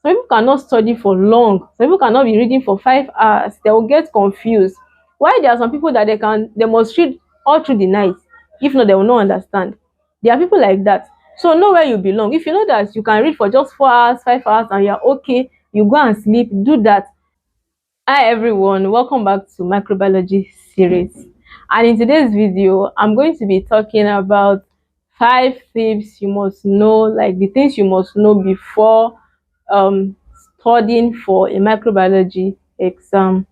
Some people cannot study for long. Some people cannot be reading for 5 hours. They will get confused. Why there are some people that they must read all through the night. If not, they will not understand. There are people like that. So know where you belong. If you know that you can read for just 4 hours, 5 hours, and you're okay, you go and sleep, do that. Hi everyone, welcome back to Microbiology series. And in today's video, I'm going to be talking about 5 tips you must know, like the things you must know before um studying for a microbiology exam.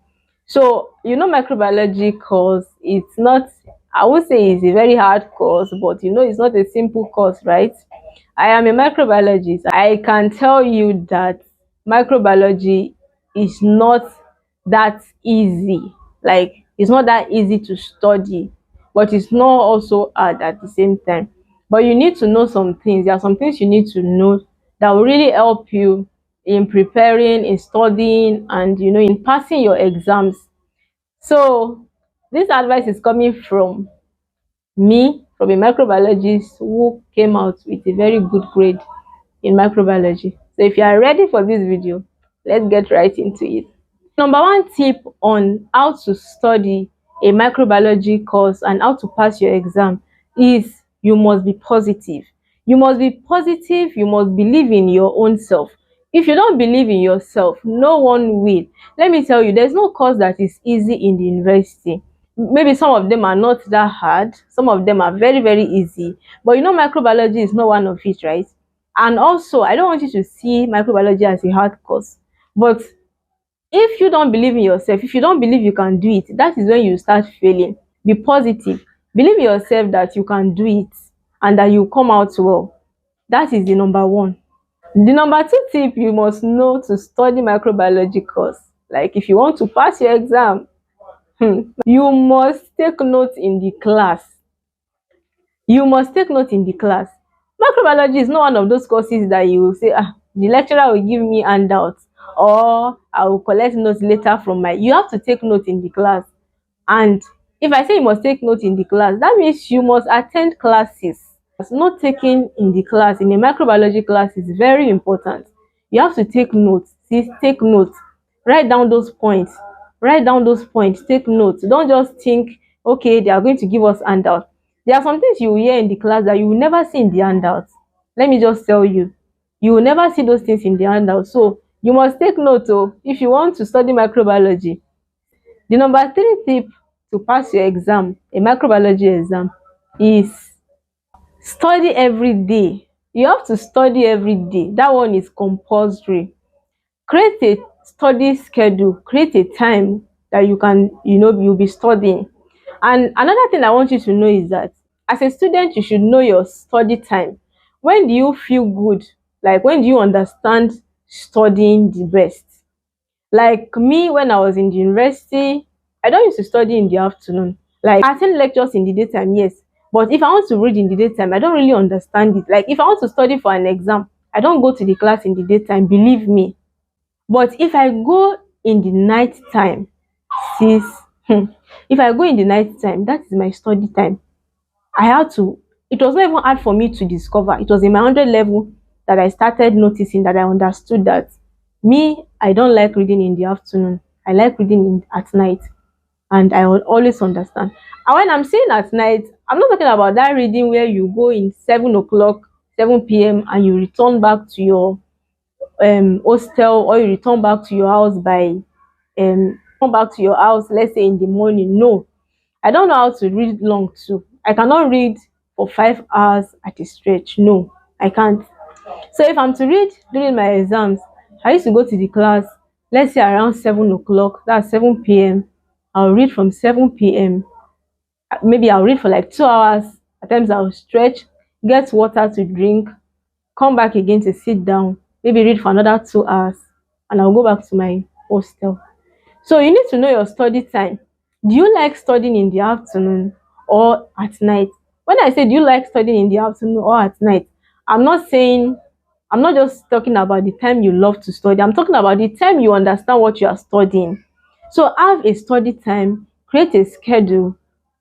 So microbiology course, it's not, I would say it's a very hard course, but it's not a simple course, right? I am a microbiologist. I can tell you that microbiology is not that easy. Like, it's not that easy to study, but it's not also hard at the same time. But you need to know some things. There are some things you need to know that will really help you in preparing, in studying, and in passing your exams. So this advice is coming from me, from a microbiologist who came out with a very good grade in microbiology. So if you are ready for this video, let's get right into it. Number one tip on how to study a microbiology course and how to pass your exam is you must be positive. You must be positive, you must believe in your own self. If you don't believe in yourself, no one will. Let me tell you, there's no course that is easy in the university. Maybe some of them are not that hard, some of them are very, very easy. But microbiology is not one of it, right? And also, I don't want you to see microbiology as a hard course. But if you don't believe in yourself, if you don't believe you can do it, that is when you start failing. Be positive. Believe in yourself that you can do it and that you come out well. That is the number one. The number two tip you must know to study microbiology course, like if you want to pass your exam, you must take notes in the class. You must take note in the class. Microbiology is not one of those courses that you will say, the lecturer will give me handouts or I will collect notes later from my. You have to take note in the class. And if I say you must take note in the class, that means you must attend classes. Note taking in the class, in a microbiology class, is very important. You have to take notes. See, take notes. Write down those points. Write down those points. Take notes. Don't just think, okay, they are going to give us handouts. There are some things you will hear in the class that you will never see in the handouts. Let me just tell you. You will never see those things in the handout. So you must take note if you want to study microbiology. The number three tip to pass your exam, a microbiology exam, is study every day. You have to study every day. That one is compulsory. Create a study schedule. Create a time that you can, you'll be studying. And another thing I want you to know is that as a student, you should know your study time. When do you feel good? Like, when do you understand studying the best? Like me, when I was in the university, I don't used to study in the afternoon. Like, I attend lectures in the daytime, yes. But if I want to read in the daytime, I don't really understand it. Like, if I want to study for an exam, I don't go to the class in the daytime, believe me. But if I go in the night time, sis, if I go in the night time, that is my study time. I had to, it was not even hard for me to discover. It was in my 100 level that I started noticing, that I understood that me, I don't like reading in the afternoon. I like reading at night. And I will always understand. And when I'm saying at night, I'm not talking about that reading where you go in 7 o'clock, 7 p.m. and you return back to your hostel, or you return back to your house by come back to your house, let's say in the morning. No, I don't know how to read long too. I cannot read for 5 hours at a stretch. No, I can't. So if I'm to read during my exams, I used to go to the class, let's say around 7 o'clock, that's 7 p.m. I'll read from 7 p.m. Maybe I'll read for like 2 hours. At times I'll stretch, get water to drink, come back again to sit down, maybe read for another 2 hours, and I'll go back to my hostel. So you need to know your study time. Do you like studying in the afternoon or at night? When I say do you like studying in the afternoon or at night, I'm not saying, I'm not just talking about the time you love to study. I'm talking about the time you understand what you are studying. So have a study time, create a schedule,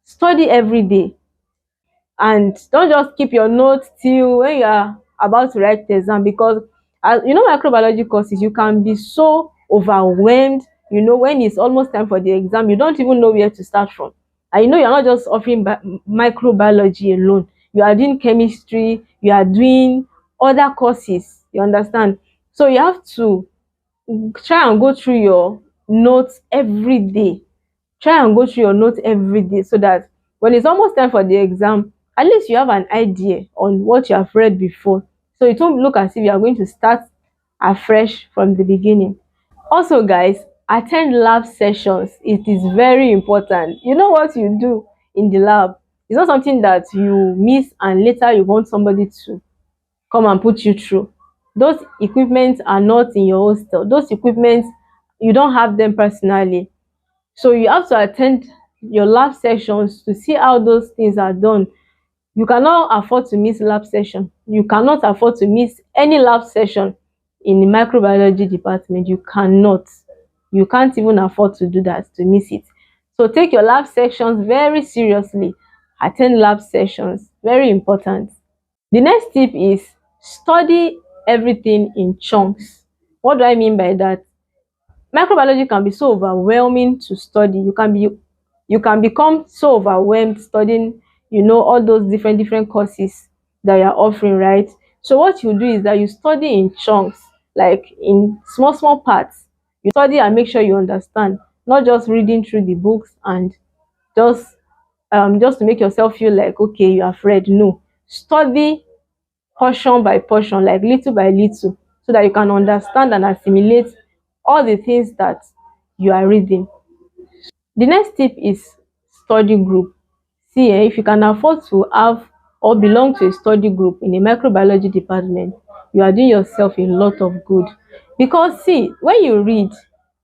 study every day, and don't just keep your notes till when you are about to write the exam, because As you know, microbiology courses, you can be so overwhelmed. When it's almost time for the exam, you don't even know where to start from. And you're not just offering microbiology alone. You are doing chemistry, you are doing other courses, you understand. So you have to try and go through your notes every day. Try and go through your notes every day, so that when it's almost time for the exam, at least you have an idea on what you have read before, so it won't look as if you are going to start afresh from the beginning. Also, guys, attend lab sessions. It is very important. You know what you do in the lab, it's not something that you miss and later you want somebody to come and put you through. Those equipments are not in your hostel. Those equipments, you don't have them personally. So you have to attend your lab sessions to see how those things are done. You cannot afford to miss lab session. You cannot afford to miss any lab session in the microbiology department. You cannot. You can't even afford to do that, to miss it. So take your lab sections very seriously. Attend lab sessions. Very important. The next tip is study everything in chunks. What do I mean by that? Microbiology can be so overwhelming to study. You can become so overwhelmed studying, all those different courses that you're offering, right? So what you do is that you study in chunks, like in small parts. You study and make sure you understand, not just reading through the books and just to make yourself feel like, okay, you have read. No, study portion by portion, like little by little, so that you can understand and assimilate all the things that you are reading. The next tip is study group. See, if you can afford to have or belong to a study group in a microbiology department, you are doing yourself a lot of good. Because see, when you read,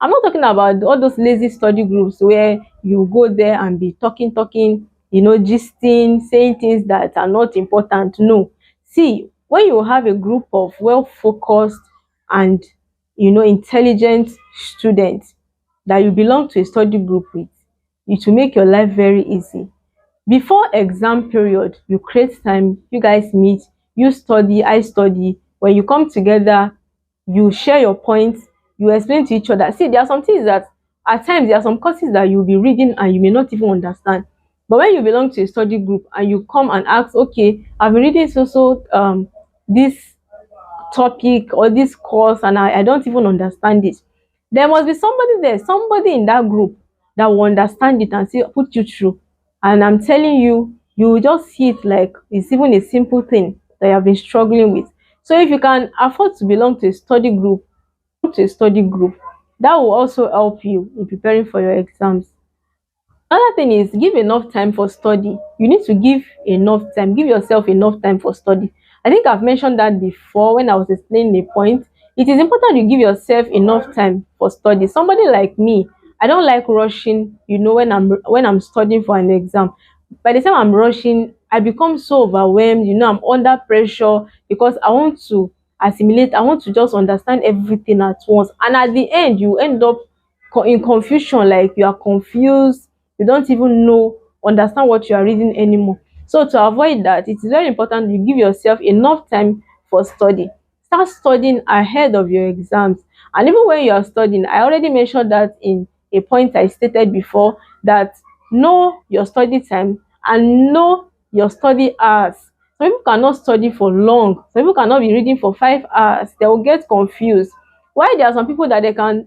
I'm not talking about all those lazy study groups where you go there and be talking, gisting, saying things that are not important. No. See, when you have a group of well focused and intelligent students that you belong to a study group with, it will make your life very easy. Before exam period, you create time, you guys meet, you study, I study. When you come together, you share your points, you explain to each other. See, there are some things that at times there are some courses that you'll be reading and you may not even understand. But when you belong to a study group and you come and ask, okay, I've been reading this topic or this course and I don't even understand it. There must be somebody there, somebody in that group that will understand it and see, put you through. And I'm telling you, you will just see it like it's even a simple thing that you have been struggling with. So if you can afford to belong to a study group, that will also help you in preparing for your exams. Another thing is give enough time for study. You need to give enough time, give yourself enough time for study. I think I've mentioned that before when I was explaining the point. It is important you give yourself enough time for study. Somebody like me, I don't like rushing, when I'm studying for an exam. By the time I'm rushing, I become so overwhelmed, I'm under pressure because I want to assimilate, I want to just understand everything at once. And at the end, you end up in confusion, like you are confused, you don't even know understand what you are reading anymore. So to avoid that, it is very important you give yourself enough time for study. Start studying ahead of your exams. And even when you are studying, I already mentioned that in a point I stated before, that know your study time and know your study hours. Some people cannot study for long. Some people cannot be reading for 5 hours. They will get confused. Why there are some people that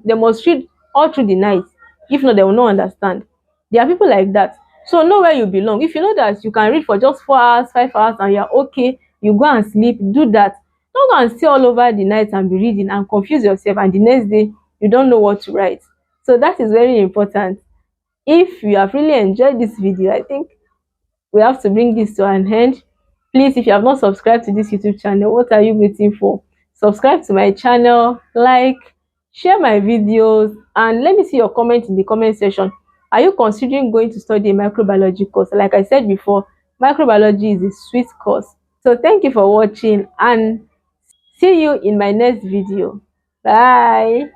they must read all through the night. If not, they will not understand. There are people like that. So know where you belong. If you know that you can read for just 4 hours, 5 hours, and you're okay, you go and sleep, do that. Don't go and stay all over the night and be reading and confuse yourself, and the next day you don't know what to write. So that is very important. If you have really enjoyed this video, I think we have to bring this to an end. Please, if you have not subscribed to this YouTube channel, what are you waiting for? Subscribe to my channel, like, share my videos, and let me see your comment in the comment section. Are you considering going to study a microbiology course? Like I said before, microbiology is a sweet course. So thank you for watching and see you in my next video. Bye.